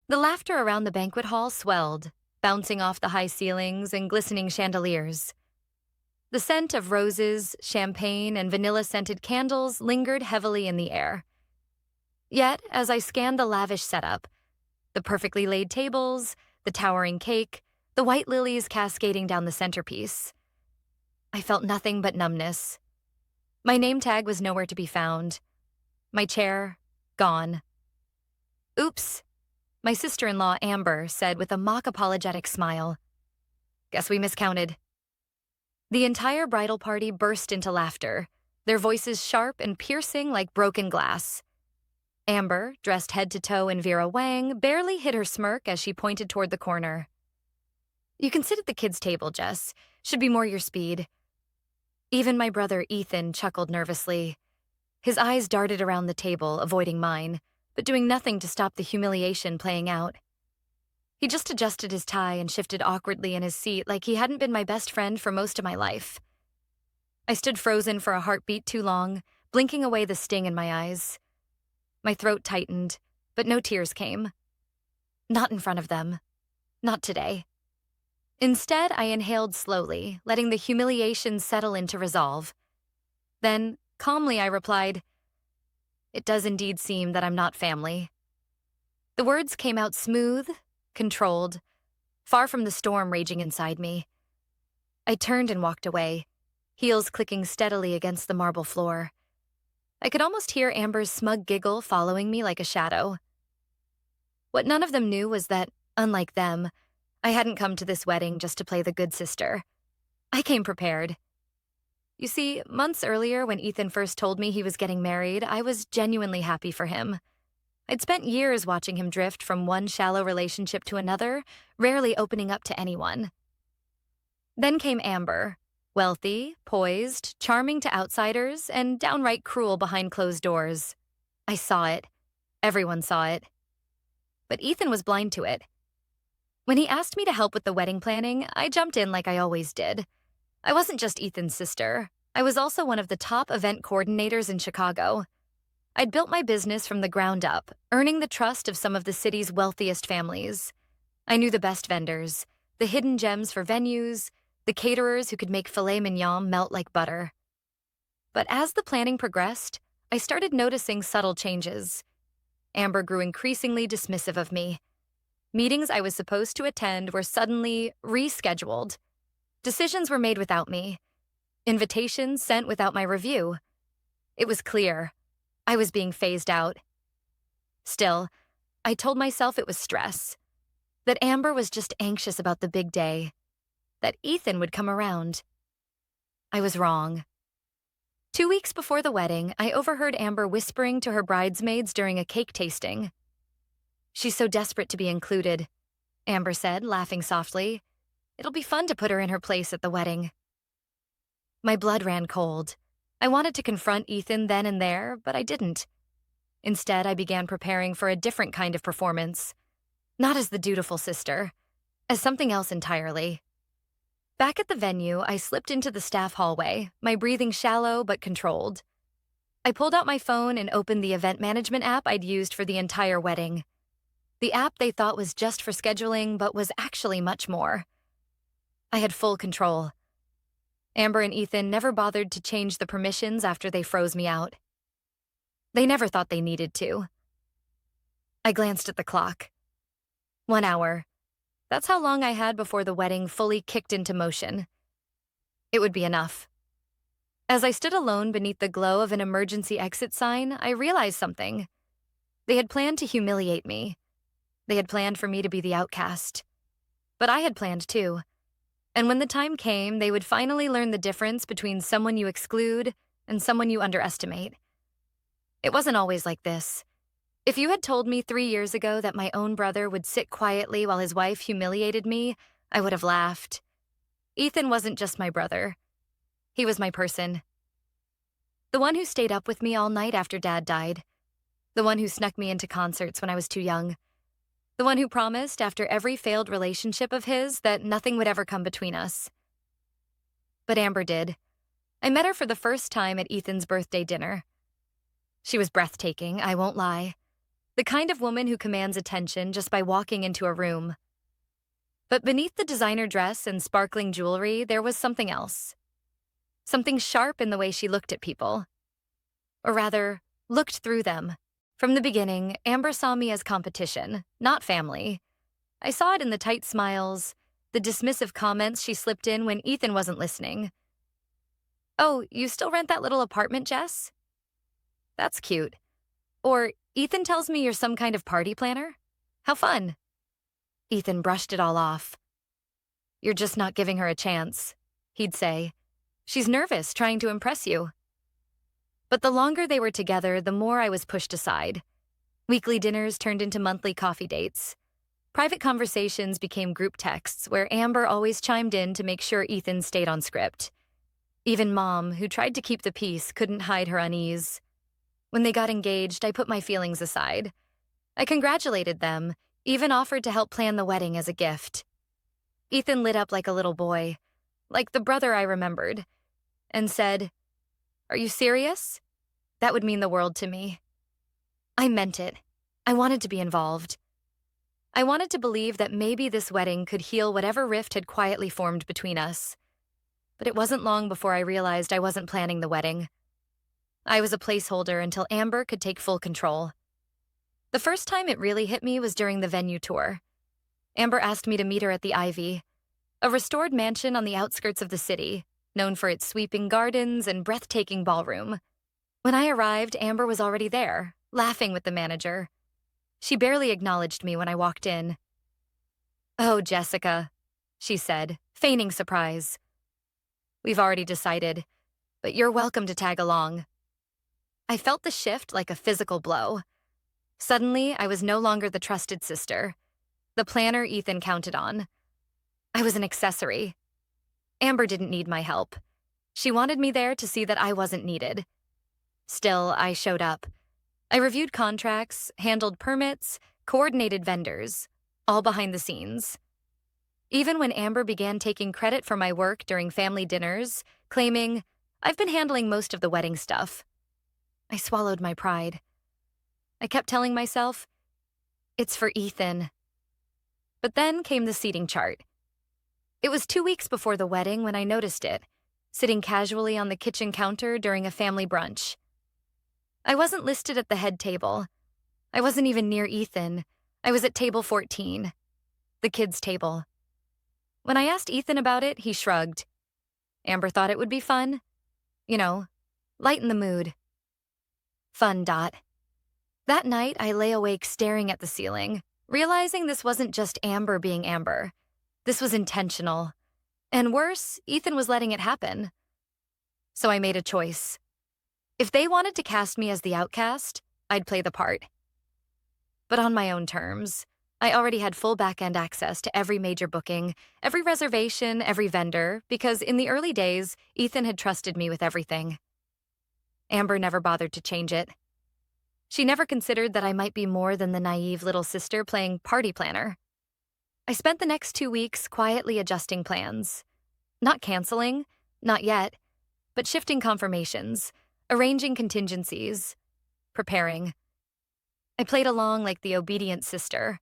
The laughter around the banquet hall swelled, bouncing off the high ceilings and glistening chandeliers. The scent of roses, champagne, and vanilla-scented candles lingered heavily in the air. Yet, as I scanned the lavish setup, the perfectly laid tables, the towering cake, the white lilies cascading down the centerpiece, I felt nothing but numbness. My name tag was nowhere to be found. My chair, gone. Oops, my sister-in-law, Amber, said with a mock-apologetic smile. Guess we miscounted. The entire bridal party burst into laughter, their voices sharp and piercing like broken glass. Amber, dressed head to toe in Vera Wang, barely hid her smirk as she pointed toward the corner. You can sit at the kids' table, Jess. Should be more your speed. Even my brother Ethan chuckled nervously. His eyes darted around the table, avoiding mine, but doing nothing to stop the humiliation playing out. He just adjusted his tie and shifted awkwardly in his seat like he hadn't been my best friend for most of my life. I stood frozen for a heartbeat too long, blinking away the sting in my eyes. My throat tightened, but no tears came. Not in front of them. Not today. Instead, I inhaled slowly, letting the humiliation settle into resolve. Then, calmly, I replied, "It does indeed seem that I'm not family." The words came out smooth, controlled, far from the storm raging inside me. I turned and walked away, heels clicking steadily against the marble floor. I could almost hear Amber's smug giggle following me like a shadow. What none of them knew was that, unlike them, I hadn't come to this wedding just to play the good sister. I came prepared. You see, months earlier when Ethan first told me he was getting married, I was genuinely happy for him. I'd spent years watching him drift from one shallow relationship to another, rarely opening up to anyone. Then came Amber, wealthy, poised, charming to outsiders, and downright cruel behind closed doors. I saw it. Everyone saw it. But Ethan was blind to it. When he asked me to help with the wedding planning, I jumped in like I always did. I wasn't just Ethan's sister. I was also one of the top event coordinators in Chicago. I'd built my business from the ground up, earning the trust of some of the city's wealthiest families. I knew the best vendors, the hidden gems for venues, the caterers who could make filet mignon melt like butter. But as the planning progressed, I started noticing subtle changes. Amber grew increasingly dismissive of me. Meetings I was supposed to attend were suddenly rescheduled. Decisions were made without me. Invitations sent without my review. It was clear. I was being phased out. Still, I told myself it was stress. That Amber was just anxious about the big day. That Ethan would come around. I was wrong. 2 weeks before the wedding, I overheard Amber whispering to her bridesmaids during a cake tasting. "She's so desperate to be included," Amber said, laughing softly. "It'll be fun to put her in her place at the wedding." My blood ran cold. I wanted to confront Ethan then and there, but I didn't. Instead, I began preparing for a different kind of performance. Not as the dutiful sister, as something else entirely. Back at the venue, I slipped into the staff hallway, my breathing shallow but controlled. I pulled out my phone and opened the event management app I'd used for the entire wedding. The app they thought was just for scheduling, but was actually much more. I had full control. Amber and Ethan never bothered to change the permissions after they froze me out. They never thought they needed to. I glanced at the clock. 1 hour. That's how long I had before the wedding fully kicked into motion. It would be enough. As I stood alone beneath the glow of an emergency exit sign, I realized something. They had planned to humiliate me. They had planned for me to be the outcast. But I had planned too. And when the time came, they would finally learn the difference between someone you exclude and someone you underestimate. It wasn't always like this. If you had told me 3 years ago that my own brother would sit quietly while his wife humiliated me, I would have laughed. Ethan wasn't just my brother. He was my person. The one who stayed up with me all night after Dad died. The one who snuck me into concerts when I was too young. The one who promised, after every failed relationship of his, that nothing would ever come between us. But Amber did. I met her for the first time at Ethan's birthday dinner. She was breathtaking, I won't lie. the kind of woman who commands attention just by walking into a room. But beneath the designer dress and sparkling jewelry, there was something else. Something sharp in the way she looked at people. Or rather, looked through them. From the beginning, Amber saw me as competition, not family. I saw it in the tight smiles, the dismissive comments she slipped in when Ethan wasn't listening. "Oh, you still rent that little apartment, Jess? That's cute." Or, "Ethan tells me you're some kind of party planner? How fun." Ethan brushed it all off. "You're just not giving her a chance," he'd say. "She's nervous, trying to impress you." But the longer they were together, the more I was pushed aside. Weekly dinners turned into monthly coffee dates. Private conversations became group texts where Amber always chimed in to make sure Ethan stayed on script. Even Mom, who tried to keep the peace, couldn't hide her unease. When they got engaged, I put my feelings aside. I congratulated them, even offered to help plan the wedding as a gift. Ethan lit up like a little boy, like the brother I remembered, and said, "Are you serious?" That would mean the world to me. I meant it. I wanted to be involved. I wanted to believe that maybe this wedding could heal whatever rift had quietly formed between us. But it wasn't long before I realized I wasn't planning the wedding. I was a placeholder until Amber could take full control. The first time it really hit me was during the venue tour. Amber asked me to meet her at the Ivy, a restored mansion on the outskirts of the city, known for its sweeping gardens and breathtaking ballroom. When I arrived, Amber was already there, laughing with the manager. She barely acknowledged me when I walked in. "Oh, Jessica," she said, feigning surprise. "We've already decided, but you're welcome to tag along." I felt the shift like a physical blow. Suddenly, I was no longer the trusted sister, the planner Ethan counted on. I was an accessory. Amber didn't need my help. She wanted me there to see that I wasn't needed. Still, I showed up. I reviewed contracts, handled permits, coordinated vendors, all behind the scenes. Even when Amber began taking credit for my work during family dinners, claiming, "I've been handling most of the wedding stuff," I swallowed my pride. I kept telling myself, "It's for Ethan." But then came the seating chart. It was 2 weeks before the wedding when I noticed it, sitting casually on the kitchen counter during a family brunch. I wasn't listed at the head table. I wasn't even near Ethan. I was at table 14, the kids' table. When I asked Ethan about it, he shrugged. Amber thought it would be fun. You know, lighten the mood. Fun. That night, I lay awake staring at the ceiling, realizing this wasn't just Amber being Amber. This was intentional. And worse, Ethan was letting it happen. So I made a choice. If they wanted to cast me as the outcast, I'd play the part. But on my own terms. I already had full back-end access to every major booking, every reservation, every vendor, because in the early days, Ethan had trusted me with everything. Amber never bothered to change it. She never considered that I might be more than the naive little sister playing party planner. I spent the next 2 weeks quietly adjusting plans. Not canceling, not yet, but shifting confirmations, arranging contingencies, preparing. I played along like the obedient sister.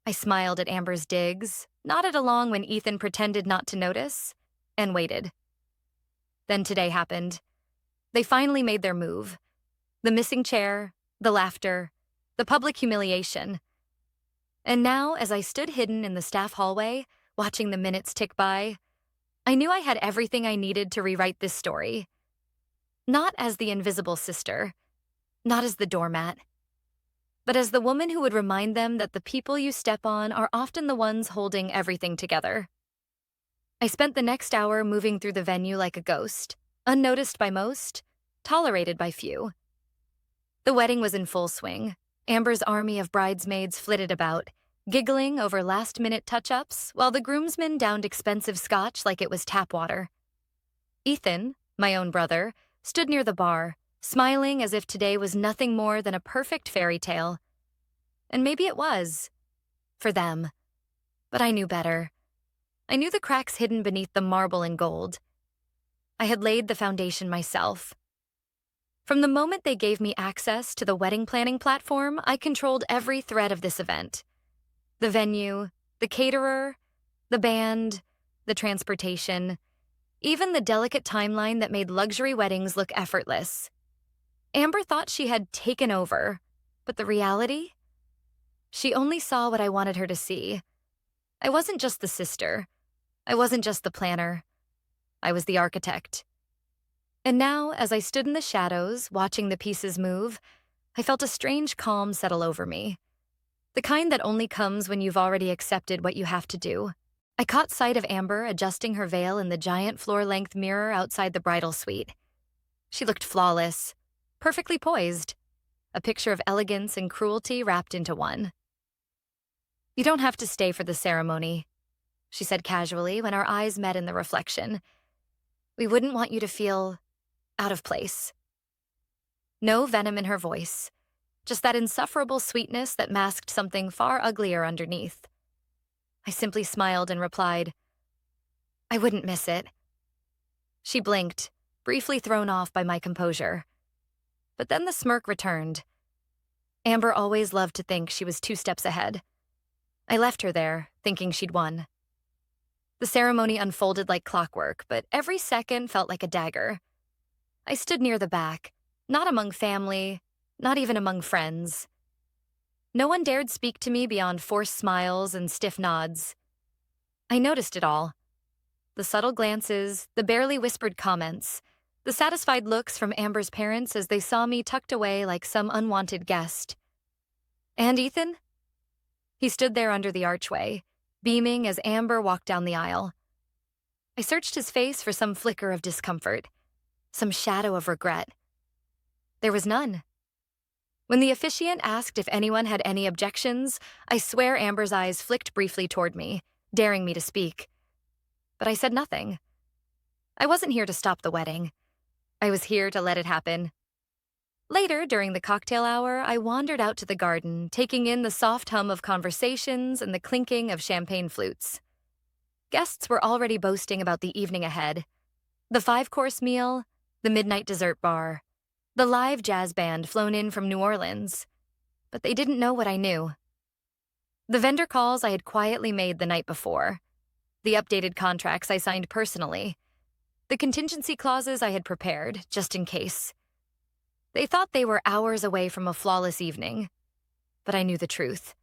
I smiled at Amber's digs, nodded along when Ethan pretended not to notice, and waited. Then today happened. They finally made their move. The missing chair, the laughter, the public humiliation. And now, as I stood hidden in the staff hallway, watching the minutes tick by, I knew I had everything I needed to rewrite this story. Not as the invisible sister, not as the doormat, but as the woman who would remind them that the people you step on are often the ones holding everything together. I spent the next hour moving through the venue like a ghost, unnoticed by most, tolerated by few. The wedding was in full swing. Amber's army of bridesmaids flitted about, giggling over last-minute touch-ups, while the groomsmen downed expensive scotch like it was tap water. Ethan, my own brother, stood near the bar, smiling as if today was nothing more than a perfect fairy tale. And maybe it was. For them. But I knew better. I knew the cracks hidden beneath the marble and gold. I had laid the foundation myself. From the moment they gave me access to the wedding planning platform, I controlled every thread of this event. The venue, the caterer, the band, the transportation, even the delicate timeline that made luxury weddings look effortless. Amber thought she had taken over, but the reality? She only saw what I wanted her to see. I wasn't just the sister. I wasn't just the planner. I was the architect. And now, as I stood in the shadows, watching the pieces move, I felt a strange calm settle over me. The kind that only comes when you've already accepted what you have to do. I caught sight of Amber adjusting her veil in the giant floor-length mirror outside the bridal suite. She looked flawless, perfectly poised, a picture of elegance and cruelty wrapped into one. "You don't have to stay for the ceremony," she said casually when our eyes met in the reflection. "We wouldn't want you to feel out of place." No venom in her voice, just that insufferable sweetness that masked something far uglier underneath. I simply smiled and replied, "I wouldn't miss it." She blinked, briefly thrown off by my composure. But then the smirk returned. Amber always loved to think she was 2 steps ahead. I left her there, thinking she'd won. The ceremony unfolded like clockwork, but every second felt like a dagger. I stood near the back, not among family, not even among friends. No one dared speak to me beyond forced smiles and stiff nods. I noticed it all. The subtle glances, the barely whispered comments, the satisfied looks from Amber's parents as they saw me tucked away like some unwanted guest. And Ethan? He stood there under the archway, beaming as Amber walked down the aisle. I searched his face for some flicker of discomfort, some shadow of regret. There was none. When the officiant asked if anyone had any objections, I swear Amber's eyes flicked briefly toward me, daring me to speak. But I said nothing. I wasn't here to stop the wedding. I was here to let it happen. Later, during the cocktail hour, I wandered out to the garden, taking in the soft hum of conversations and the clinking of champagne flutes. Guests were already boasting about the evening ahead. The 5-course meal, the midnight dessert bar, the live jazz band flown in from New Orleans. But they didn't know what I knew. The vendor calls I had quietly made the night before, the updated contracts I signed personally, the contingency clauses I had prepared, just in case. They thought they were hours away from a flawless evening, but I knew the truth.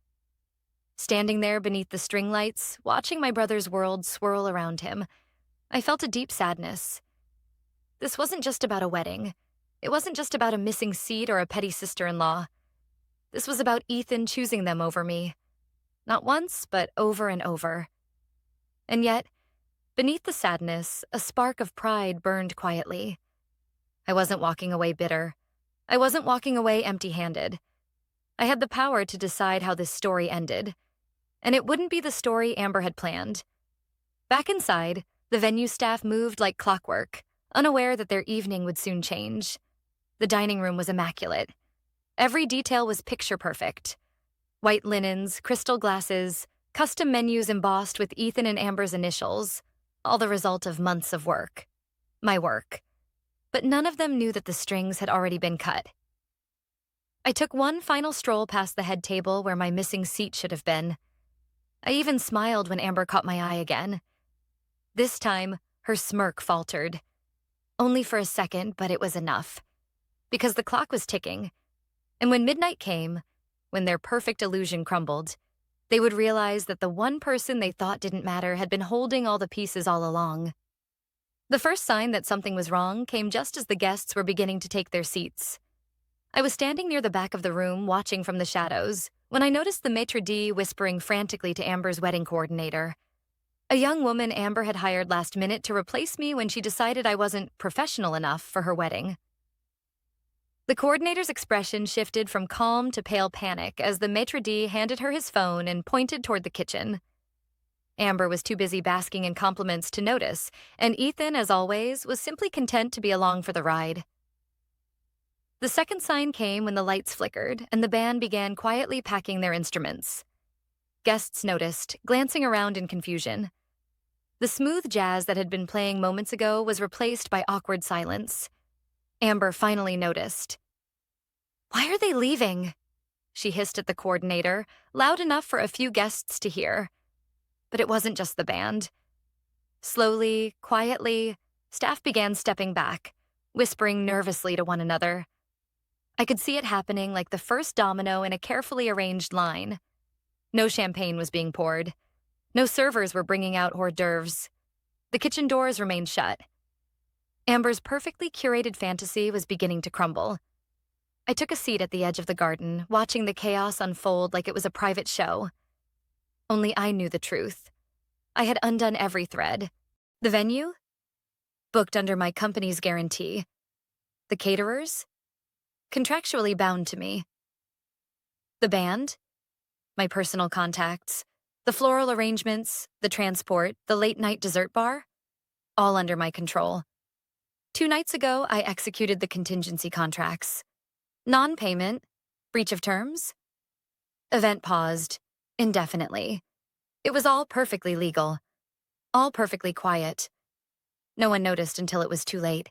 Standing there beneath the string lights, watching my brother's world swirl around him, I felt a deep sadness. This wasn't just about a wedding. It wasn't just about a missing seat or a petty sister-in-law. This was about Ethan choosing them over me. Not once, but over and over. And yet, beneath the sadness, a spark of pride burned quietly. I wasn't walking away bitter. I wasn't walking away empty-handed. I had the power to decide how this story ended. And it wouldn't be the story Amber had planned. Back inside, the venue staff moved like clockwork, unaware that their evening would soon change. The dining room was immaculate. Every detail was picture-perfect. White linens, crystal glasses, custom menus embossed with Ethan and Amber's initials, all the result of months of work. My work. But none of them knew that the strings had already been cut. I took one final stroll past the head table where my missing seat should have been. I even smiled when Amber caught my eye again. This time, her smirk faltered. Only for a second, but it was enough. Because the clock was ticking. And when midnight came, when their perfect illusion crumbled, they would realize that the one person they thought didn't matter had been holding all the pieces all along. The first sign that something was wrong came just as the guests were beginning to take their seats. I was standing near the back of the room, watching from the shadows, when I noticed the maitre d' whispering frantically to Amber's wedding coordinator. A young woman Amber had hired last minute to replace me when she decided I wasn't professional enough for her wedding. The coordinator's expression shifted from calm to pale panic as the maitre d' handed her his phone and pointed toward the kitchen. Amber was too busy basking in compliments to notice, and Ethan, as always, was simply content to be along for the ride. The second sign came when the lights flickered and the band began quietly packing their instruments. Guests noticed, glancing around in confusion. The smooth jazz that had been playing moments ago was replaced by awkward silence. Amber finally noticed. "Why are they leaving?" she hissed at the coordinator, loud enough for a few guests to hear. But it wasn't just the band. Slowly, quietly, staff began stepping back, whispering nervously to one another. I could see it happening like the first domino in a carefully arranged line. No champagne was being poured. No servers were bringing out hors d'oeuvres. The kitchen doors remained shut. Amber's perfectly curated fantasy was beginning to crumble. I took a seat at the edge of the garden, watching the chaos unfold like it was a private show. Only I knew the truth. I had undone every thread. The venue? Booked under my company's guarantee. The caterers? Contractually bound to me. The band? My personal contacts. The floral arrangements, the transport, the late-night dessert bar? All under my control. 2 nights ago, I executed the contingency contracts. Non-payment? Breach of terms? Event paused. Indefinitely. It was all perfectly legal. All perfectly quiet. No one noticed until it was too late.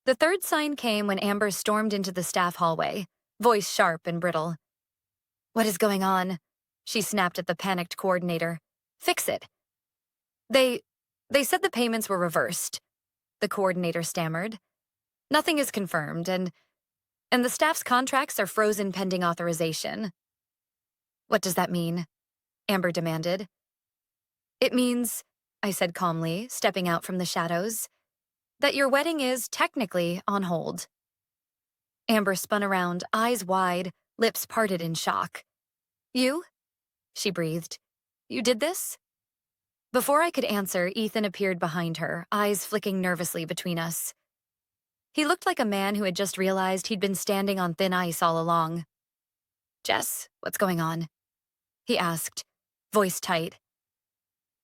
The third sign came when Amber stormed into the staff hallway, voice sharp and brittle. "What is going on?" she snapped at the panicked coordinator. "Fix it." They said the payments were reversed," the coordinator stammered. "Nothing is confirmed, and the staff's contracts are frozen pending authorization." "What does that mean?" Amber demanded. "It means," I said calmly, stepping out from the shadows, "that your wedding is, technically, on hold." Amber spun around, eyes wide, lips parted in shock. "You?" she breathed. "You did this?" Before I could answer, Ethan appeared behind her, eyes flicking nervously between us. He looked like a man who had just realized he'd been standing on thin ice all along. "Jess, what's going on?" he asked, voice tight.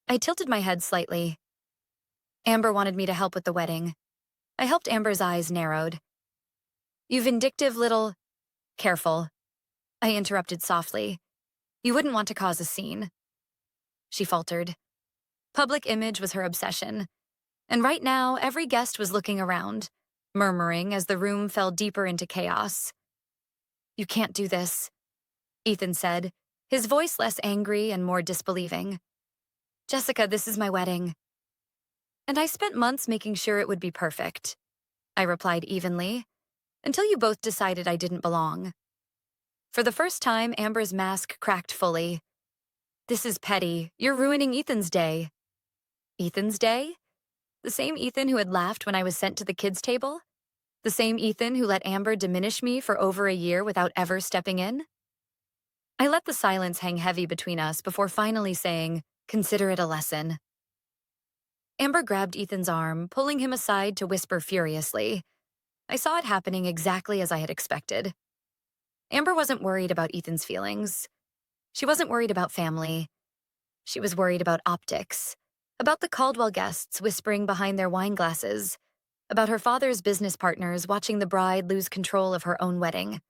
I tilted my head slightly. Amber wanted me to help with the wedding. I helped. Amber's eyes narrowed. "You vindictive little—" "Careful," I interrupted softly. "You wouldn't want to cause a scene." She faltered. Public image was her obsession. And right now, every guest was looking around, murmuring as the room fell deeper into chaos. "You can't do this," Ethan said, his voice less angry and more disbelieving. "Jessica, this is my wedding." "And I spent months making sure it would be perfect," I replied evenly, "until you both decided I didn't belong." For the first time, Amber's mask cracked fully. "This is petty. You're ruining Ethan's day." Ethan's day? The same Ethan who had laughed when I was sent to the kids' table? The same Ethan who let Amber diminish me for over a year without ever stepping in? I let the silence hang heavy between us before finally saying, "Consider it a lesson." Amber grabbed Ethan's arm, pulling him aside to whisper furiously. I saw it happening exactly as I had expected. Amber wasn't worried about Ethan's feelings. She wasn't worried about family. She was worried about optics, about the Caldwell guests whispering behind their wine glasses, about her father's business partners watching the bride lose control of her own wedding.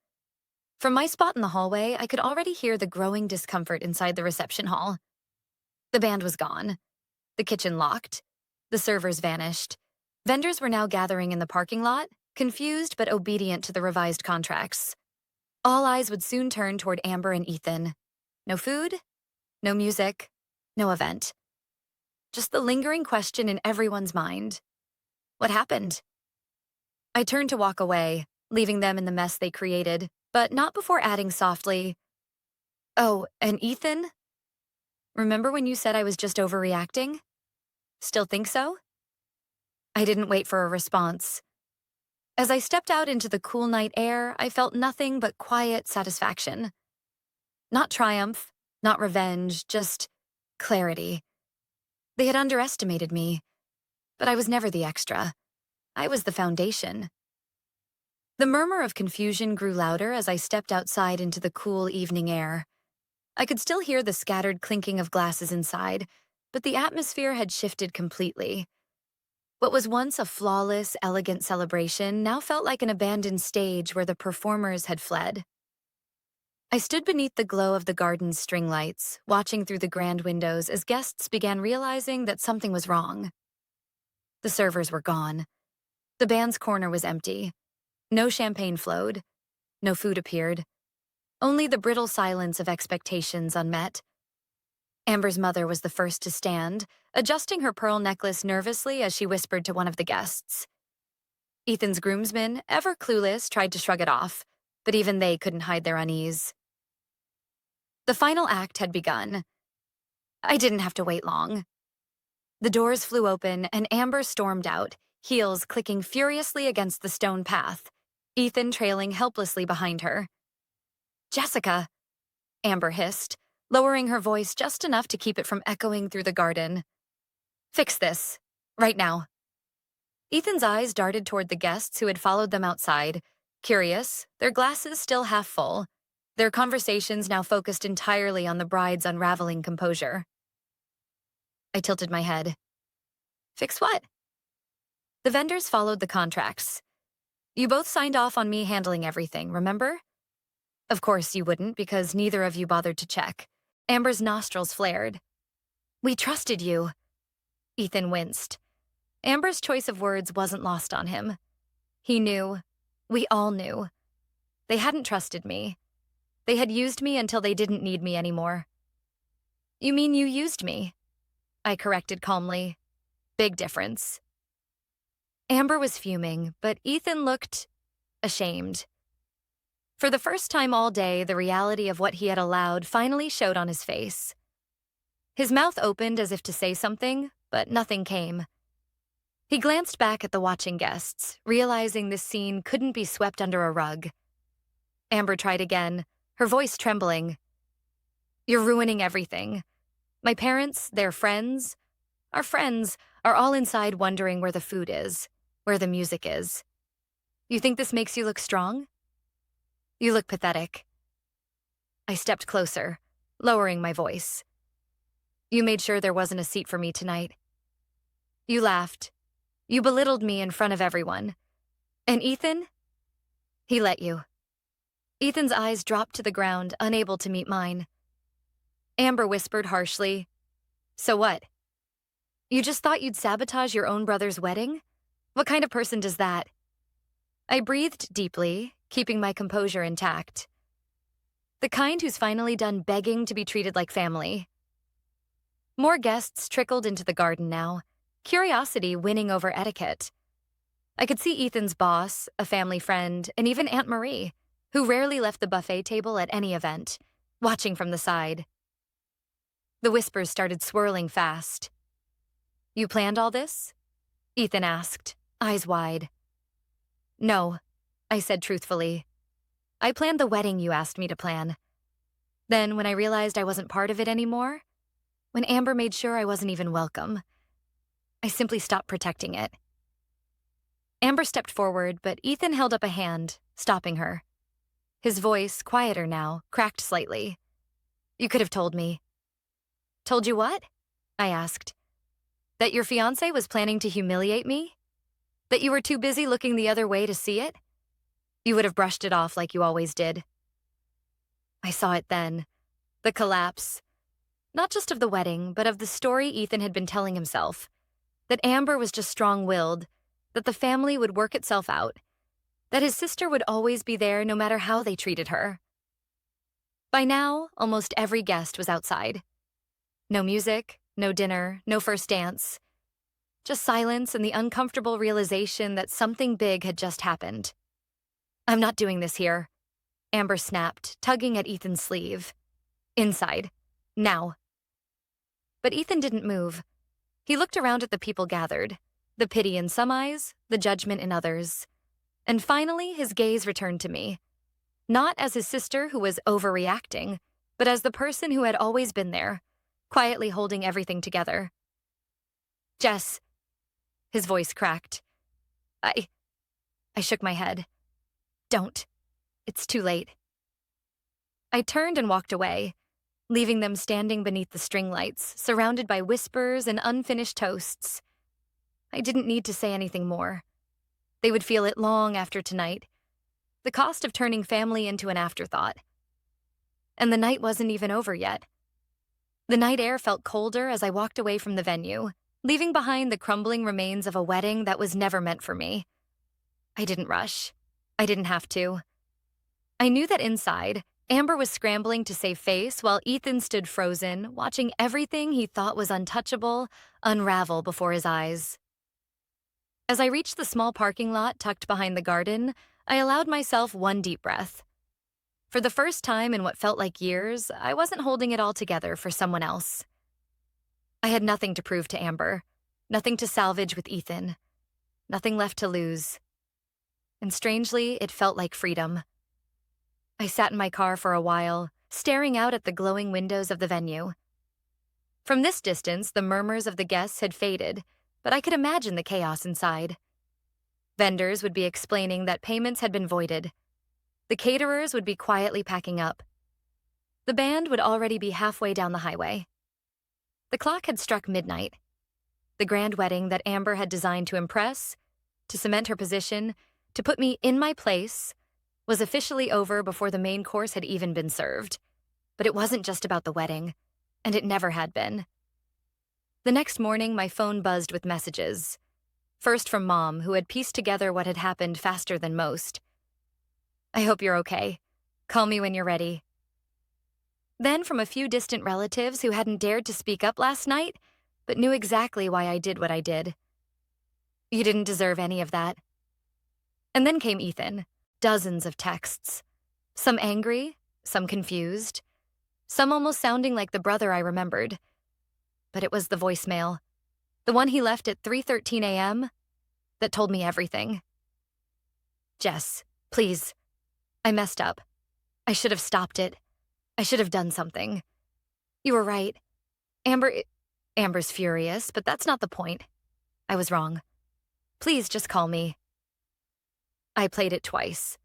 From my spot in the hallway, I could already hear the growing discomfort inside the reception hall. The band was gone. The kitchen locked. The servers vanished. Vendors were now gathering in the parking lot, confused but obedient to the revised contracts. All eyes would soon turn toward Amber and Ethan. No food, no music, no event. Just the lingering question in everyone's mind. What happened? I turned to walk away, leaving them in the mess they created, but not before adding softly, "Oh, and Ethan? Remember when you said I was just overreacting? Still think so?" I didn't wait for a response. As I stepped out into the cool night air, I felt nothing but quiet satisfaction. Not triumph, not revenge, just clarity. They had underestimated me, but I was never the extra. I was the foundation. The murmur of confusion grew louder as I stepped outside into the cool evening air. I could still hear the scattered clinking of glasses inside, but the atmosphere had shifted completely. What was once a flawless, elegant celebration now felt like an abandoned stage where the performers had fled. I stood beneath the glow of the garden's string lights, watching through the grand windows as guests began realizing that something was wrong. The servers were gone. The band's corner was empty. No champagne flowed. No food appeared. Only the brittle silence of expectations unmet. Amber's mother was the first to stand, adjusting her pearl necklace nervously as she whispered to one of the guests. Ethan's groomsmen, ever clueless, tried to shrug it off, but even they couldn't hide their unease. The final act had begun. I didn't have to wait long. The doors flew open and Amber stormed out, heels clicking furiously against the stone path, Ethan trailing helplessly behind her. "Jessica," Amber hissed, lowering her voice just enough to keep it from echoing through the garden. "Fix this, right now." Ethan's eyes darted toward the guests who had followed them outside, curious, their glasses still half full, their conversations now focused entirely on the bride's unraveling composure. I tilted my head. "Fix what?" "The vendors followed the contracts. You both signed off on me handling everything, remember?" "Of course you wouldn't, because neither of you bothered to check." Amber's nostrils flared. "We trusted you." Ethan winced. Amber's choice of words wasn't lost on him. He knew. We all knew. They hadn't trusted me. They had used me until they didn't need me anymore. "You mean you used me?" I corrected calmly. "Big difference." Amber was fuming, but Ethan looked ashamed. For the first time all day, the reality of what he had allowed finally showed on his face. His mouth opened as if to say something, but nothing came. He glanced back at the watching guests, realizing this scene couldn't be swept under a rug. Amber tried again, her voice trembling. "You're ruining everything. My parents, their friends, our friends, are all inside wondering where the food is, where the music is. You think this makes you look strong? You look pathetic." I stepped closer, lowering my voice. "You made sure there wasn't a seat for me tonight. You laughed. You belittled me in front of everyone. And Ethan? He let you." Ethan's eyes dropped to the ground, unable to meet mine. Amber whispered harshly, "So what? You just thought you'd sabotage your own brother's wedding? What kind of person does that?" I breathed deeply, keeping my composure intact. The kind who's finally done begging to be treated like family. More guests trickled into the garden now, curiosity winning over etiquette. I could see Ethan's boss, a family friend, and even Aunt Marie, who rarely left the buffet table at any event, watching from the side. The whispers started swirling fast. "You planned all this?" Ethan asked, eyes wide. "No," I said truthfully. "I planned the wedding you asked me to plan. Then, when I realized I wasn't part of it anymore, when Amber made sure I wasn't even welcome, I simply stopped protecting it." Amber stepped forward, but Ethan held up a hand, stopping her. His voice, quieter now, cracked slightly. "You could have told me." "Told you what?" I asked. "That your fiancé was planning to humiliate me? That you were too busy looking the other way to see it? You would have brushed it off like you always did." I saw it then. The collapse. Not just of the wedding, but of the story Ethan had been telling himself. That Amber was just strong-willed, that the family would work itself out, that his sister would always be there no matter how they treated her. By now, almost every guest was outside. No music, no dinner, no first dance. Just silence and the uncomfortable realization that something big had just happened. "I'm not doing this here," Amber snapped, tugging at Ethan's sleeve. "Inside. Now." But Ethan didn't move. He looked around at the people gathered, the pity in some eyes, the judgment in others. And finally, his gaze returned to me. Not as his sister who was overreacting, but as the person who had always been there, quietly holding everything together. "Jess." His voice cracked. I shook my head. "Don't. It's too late." I turned and walked away, leaving them standing beneath the string lights, surrounded by whispers and unfinished toasts. I didn't need to say anything more. They would feel it long after tonight. The cost of turning family into an afterthought. And the night wasn't even over yet. The night air felt colder as I walked away from the venue, leaving behind the crumbling remains of a wedding that was never meant for me, I didn't rush. I didn't have to. I knew that inside, Amber was scrambling to save face while Ethan stood frozen, watching everything he thought was untouchable unravel before his eyes. As I reached the small parking lot tucked behind the garden, I allowed myself one deep breath. For the first time in what felt like years, I wasn't holding it all together for someone else. I had nothing to prove to Amber, nothing to salvage with Ethan, nothing left to lose. And strangely, it felt like freedom. I sat in my car for a while, staring out at the glowing windows of the venue. From this distance, the murmurs of the guests had faded, but I could imagine the chaos inside. Vendors would be explaining that payments had been voided. The caterers would be quietly packing up. The band would already be halfway down the highway. The clock had struck midnight. The grand wedding that Amber had designed to impress, to cement her position, to put me in my place, was officially over before the main course had even been served. But it wasn't just about the wedding, and it never had been. The next morning, my phone buzzed with messages. First from Mom, who had pieced together what had happened faster than most. "I hope you're okay. Call me when you're ready." Then from a few distant relatives who hadn't dared to speak up last night, but knew exactly why I did what I did. "You didn't deserve any of that." And then came Ethan, dozens of texts. Some angry, some confused, some almost sounding like the brother I remembered. But it was the voicemail, the one he left at 3:13 a.m., that told me everything. "Jess, please. I messed up. I should have stopped it. I should have done something. You were right. Amber's furious, but that's not the point. I was wrong. Please just call me." I played it twice.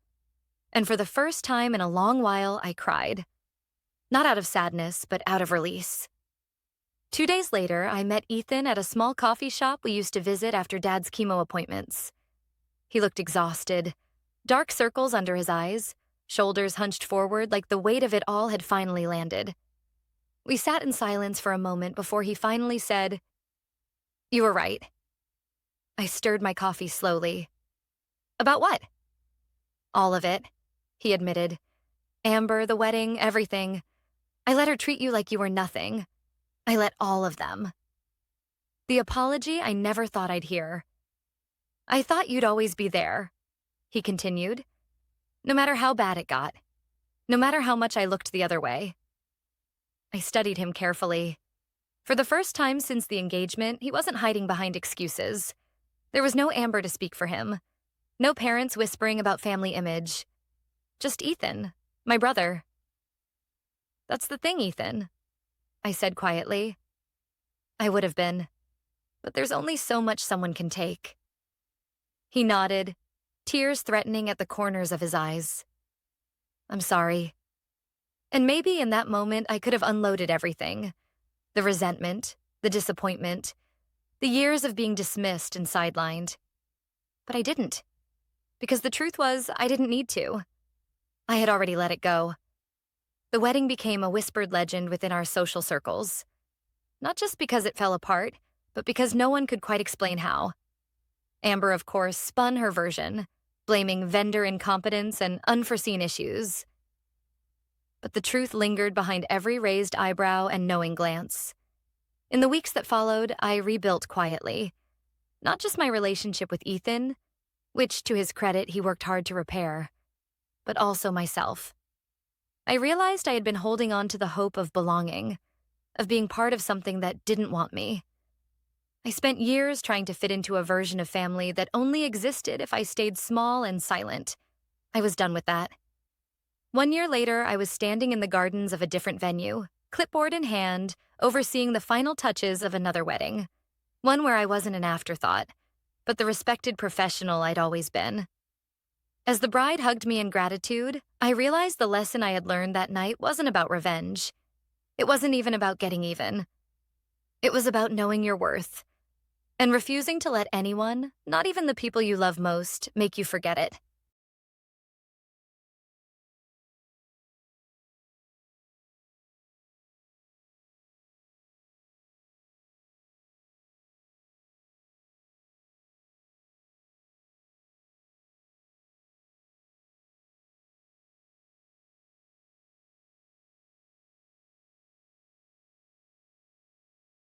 And for the first time in a long while, I cried. Not out of sadness, but out of release. 2 days later, I met Ethan at a small coffee shop we used to visit after Dad's chemo appointments. He looked exhausted, dark circles under his eyes, shoulders hunched forward like the weight of it all had finally landed. We sat in silence for a moment before he finally said, "You were right." I stirred my coffee slowly. "About what?" "All of it," he admitted. "Amber, the wedding, everything. I let her treat you like you were nothing. I let all of them." The apology I never thought I'd hear. "I thought you'd always be there," he continued. "No matter how bad it got. No matter how much I looked the other way." I studied him carefully. For the first time since the engagement, he wasn't hiding behind excuses. There was no Amber to speak for him. No parents whispering about family image. Just Ethan, my brother. "That's the thing, Ethan," I said quietly. "I would have been. But there's only so much someone can take." He nodded, tears threatening at the corners of his eyes. "I'm sorry." And maybe in that moment I could have unloaded everything. The resentment, the disappointment, the years of being dismissed and sidelined. But I didn't. Because the truth was, I didn't need to. I had already let it go. The wedding became a whispered legend within our social circles. Not just because it fell apart, but because no one could quite explain how. Amber, of course, spun her version, blaming vendor incompetence and unforeseen issues. But the truth lingered behind every raised eyebrow and knowing glance. In the weeks that followed, I rebuilt quietly. Not just my relationship with Ethan, which, to his credit, he worked hard to repair, but also myself. I realized I had been holding on to the hope of belonging, of being part of something that didn't want me. I spent years trying to fit into a version of family that only existed if I stayed small and silent. I was done with that. 1 year later, I was standing in the gardens of a different venue, clipboard in hand, overseeing the final touches of another wedding. One where I wasn't an afterthought, but the respected professional I'd always been. As the bride hugged me in gratitude, I realized the lesson I had learned that night wasn't about revenge. It wasn't even about getting even. It was about knowing your worth and refusing to let anyone, not even the people you love most, make you forget it.